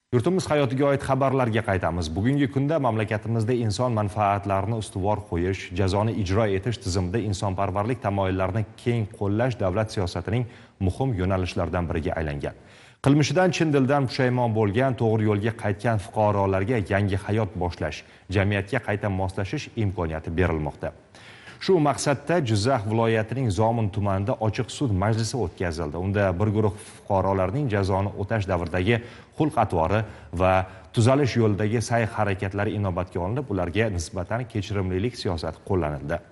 Yurtimiz hayotiga oid xabarlarga qaytamiz. Bugungi kunda mamlakatimizda inson manfaatlarini ustuvor qo'yish, jazoni ijro etish tizimida insonparvarlik tamoyillarini keng qo'llash davlat siyosatining muhim yo'nalishlaridan biriga aylangan. Qilmishidan chin dildan pushaymon bo'lgan, to'g'ri yo'lga qaytgan fuqarolarga yangi hayot boshlash, jamiyatga qayta moslashish imkoniyati berilmoqda. Shu maqsadda Jizzax viloyatining Zomin tumanida ochiq sud majlisi o'tkazildi. Unda bir guruh fuqarolarning jazoni o'tash davridagi xulq-atvori va tuzalish yo'lidagi sa'y-harakatlari inobatga olinib, ularga nisbatan kechirimlilik siyosati qo'llanildi.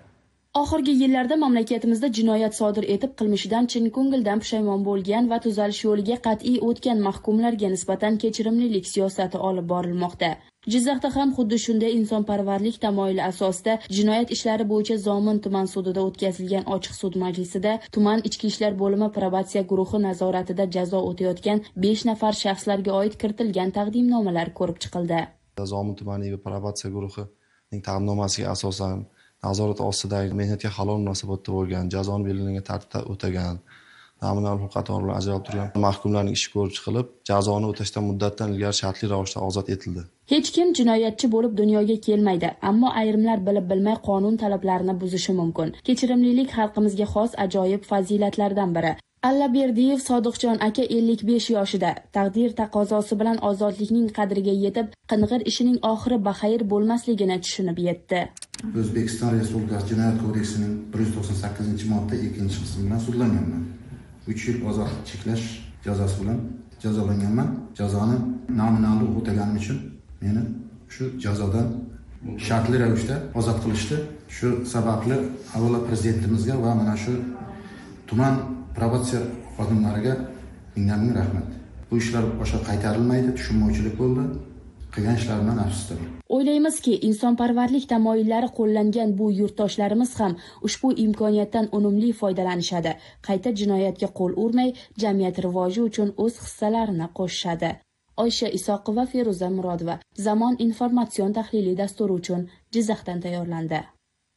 Oxirgi yillarda mamlakatimizda jinoyat sodir etib, qilmishidan chin ko'ngildan pushaymon bo'lgan va tuzalish yo'liga qat'iy o'tgan mahkumlarga nisbatan kechirimlilik siyosati olib borilmoqda. Jizzaxda ham xuddi shunday insonparvarlik tamoyili asosida jinoyat ishlari bo'yicha Zomin tuman sudida o'tkazilgan ochiq sud majlisida tuman ichki ishlar bo'limi probatsiya guruhi nazoratida jazo o'tayotgan 5 nafar shaxslarga oid kiritilgan taqdimnomalar ko'rib chiqildi. Zomin tumaniga probatsiya guruhining taqdimnomasiga asosan nazorat ostidagi mehnatga halol munosabatda bo'lgan, jazoni belgilangan tartibda o'tagan, nominal xulq-atvor bilan ajralib turgan mahkumlarning ishi ko'rib chiqilib, jazoni o'tashdan muddatdan ilgari shartli ravishda ozod etildi. Hech kim jinoyatchi bo'lib dunyoga kelmaydi, ammo ayrimlar bilib bilmay qonun talablarini buzishi mumkin. Kechirimlilik xalqimizga xos ajoyib fazilatlardan biri. Allaberdiyev Sodiqjon aka 55 yoshida taqdir taqozosi bilan ozodlikning qadriga yetib, qing'ir ishining oxiri baxayr bo'lmasligini tushunib yetdi. O'zbekiston Respublikasi Jinoyat kodeksining 198-modda 2-qismi bilan sudlanganman. 3 yil ozodlik cheklash jazosi bilan jazolanganman. Jazoni nominal o'taganim uchun meni shu jazodan shartli ravishda ozod qilishdi. Shu sababli avvalo prezidentimizga va mana shu tuman probatsiya xodimlariga ming rahmat. Bu ishlar boshqa qaytarilmaydi, tushunmovchilik bo'ldi. Qilgan ishlarimdan afsusdaman. O'ylaymizki, insonparvarlik tamoyillari qo'llangan bu yurtdoshlarimiz ham ushbu imkoniyatdan unumli foydalanishadi. Qayta jinoyatga qo'l urmay, jamiyat rivoji uchun o'z hissalarini qo'shishadi. Oysha Isoqova, Feruza Murodova. Zamon informatsion tahliliy dasturi uchun Jizzaxdan tayyorlandi.